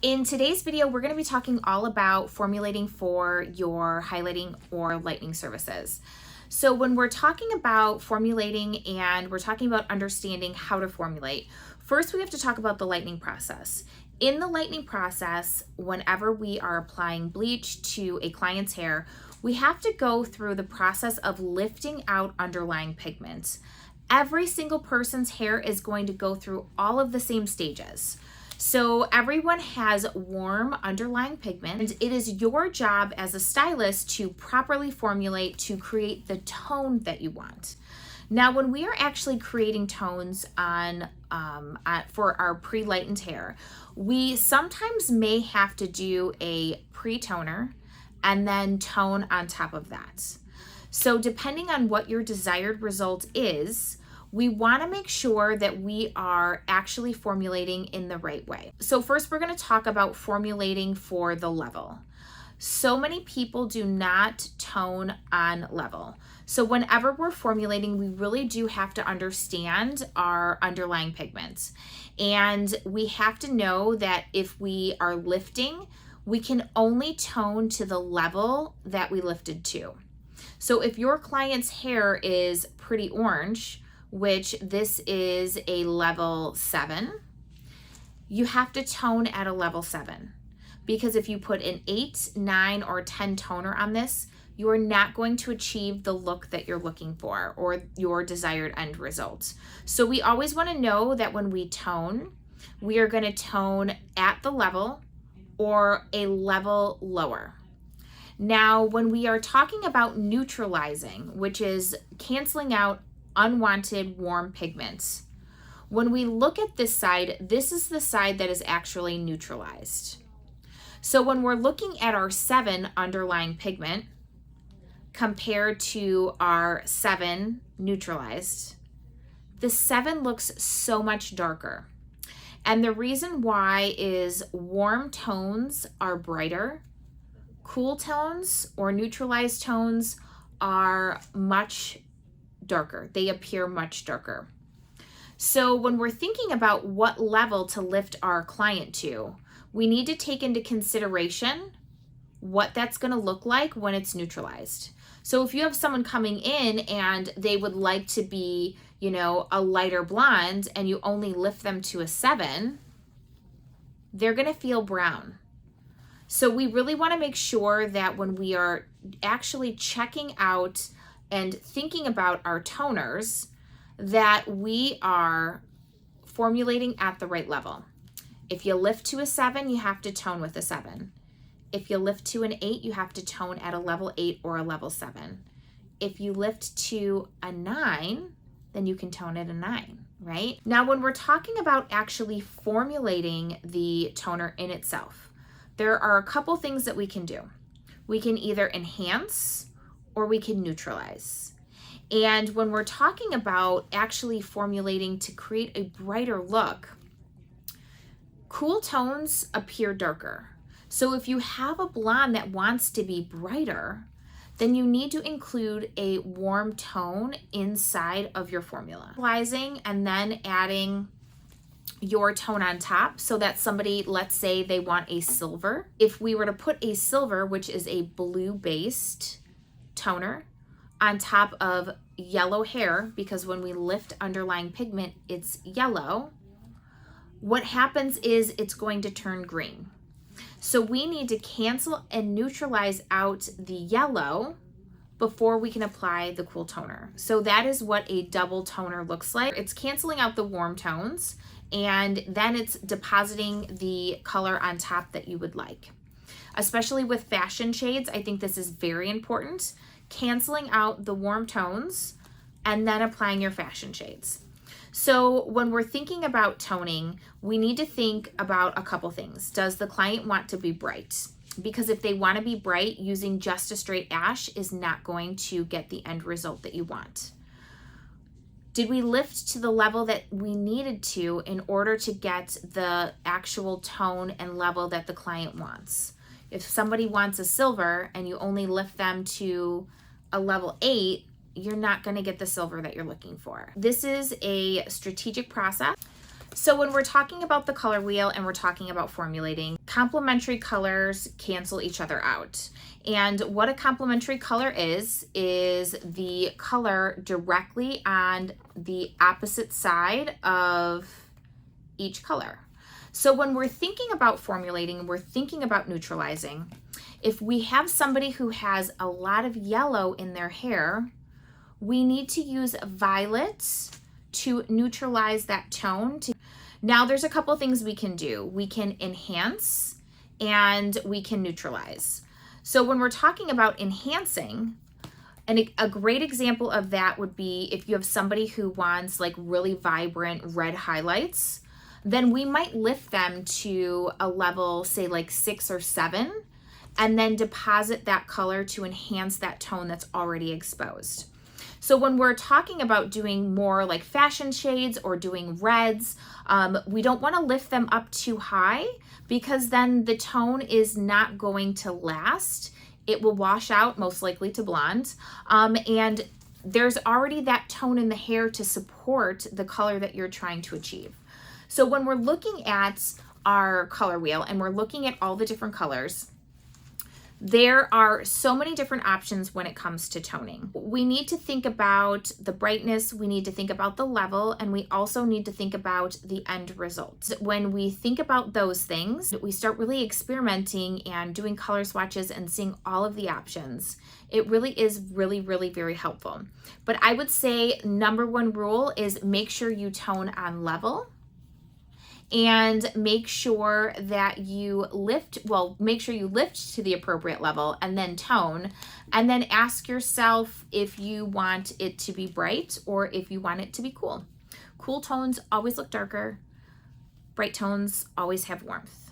In today's video, we're going to be talking all about formulating for your highlighting or lightening services. So when we're talking about formulating and we're talking about understanding how to formulate, first we have to talk about the lightening process. In the lightening process, whenever we are applying bleach to a client's hair, we have to go through the process of lifting out underlying pigment. Every single person's hair is going to go through all of the same stages. So everyone has warm underlying pigment, and it is your job as a stylist to properly formulate to create the tone that you want. Now, when we are actually creating tones for our pre-lightened hair, we sometimes may have to do a pre-toner and then tone on top of that. So depending on what your desired result is, we want to make sure that we are actually formulating in the right way. So first we're going to talk about formulating for the level. So many people do not tone on level. So whenever we're formulating, we really do have to understand our underlying pigments. And we have to know that if we are lifting, we can only tone to the level that we lifted to. So if your client's hair is pretty orange, which this is a level 7, you have to tone at a level 7. Because if you put an 8, 9, or 10 toner on this, you are not going to achieve the look that you're looking for or your desired end result. So we always want to know that when we tone, we are going to tone at the level or a level lower. Now, when we are talking about neutralizing, which is canceling out unwanted warm pigments, when we look at this side, this is the side that is actually neutralized. So when we're looking at our 7 underlying pigment compared to our 7 neutralized, the 7 looks so much darker. And the reason why is warm tones are brighter, cool tones or neutralized tones are much darker. They appear much darker. So when we're thinking about what level to lift our client to, we need to take into consideration what that's going to look like when it's neutralized. So if you have someone coming in and they would like to be, a lighter blonde and you only lift them to a 7, they're going to feel brown. So we really want to make sure that when we are actually checking out and thinking about our toners, that we are formulating at the right level. If you lift to a 7, you have to tone with a 7. If you lift to an 8, you have to tone at a level 8 or a level 7. If you lift to a 9, then you can tone at a 9, right? Now, when we're talking about actually formulating the toner in itself, there are a couple things that we can do. We can either enhance or we can neutralize. And when we're talking about actually formulating to create a brighter look, cool tones appear darker. So if you have a blonde that wants to be brighter, then you need to include a warm tone inside of your formula. Neutralizing and then adding your tone on top so that somebody, let's say they want a silver. If we were to put a silver, which is a blue-based toner, on top of yellow hair, because when we lift underlying pigment, it's yellow, what happens is it's going to turn green. So we need to cancel and neutralize out the yellow before we can apply the cool toner. So that is what a double toner looks like. It's canceling out the warm tones, and then it's depositing the color on top that you would like. Especially with fashion shades, I think this is very important. Canceling out the warm tones and then applying your fashion shades. So when we're thinking about toning, we need to think about a couple things. Does the client want to be bright? Because if they want to be bright, using just a straight ash is not going to get the end result that you want. Did we lift to the level that we needed to in order to get the actual tone and level that the client wants? If somebody wants a silver and you only lift them to a level 8, you're not going to get the silver that you're looking for. This is a strategic process. So when we're talking about the color wheel and we're talking about formulating, complementary colors cancel each other out. And what a complementary color is the color directly on the opposite side of each color. So when we're thinking about formulating, we're thinking about neutralizing. If we have somebody who has a lot of yellow in their hair, we need to use violet to neutralize that tone. Now there's a couple things we can do. We can enhance and we can neutralize. So when we're talking about enhancing, and a great example of that would be if you have somebody who wants like really vibrant red highlights, then we might lift them to a level, say like 6 or 7, and then deposit that color to enhance that tone that's already exposed. So when we're talking about doing more like fashion shades or doing reds, we don't want to lift them up too high because then the tone is not going to last. It will wash out, most likely to blonde. And there's already that tone in the hair to support the color that you're trying to achieve. So when we're looking at our color wheel and we're looking at all the different colors, there are so many different options when it comes to toning. We need to think about the brightness, we need to think about the level, and we also need to think about the end result. When we think about those things, we start really experimenting and doing color swatches and seeing all of the options. It really is really very helpful. But I would say number one rule is make sure you tone on level. And make sure that you lift, make sure you lift to the appropriate level and then tone. And then ask yourself if you want it to be bright or if you want it to be cool. Cool tones always look darker. Bright tones always have warmth.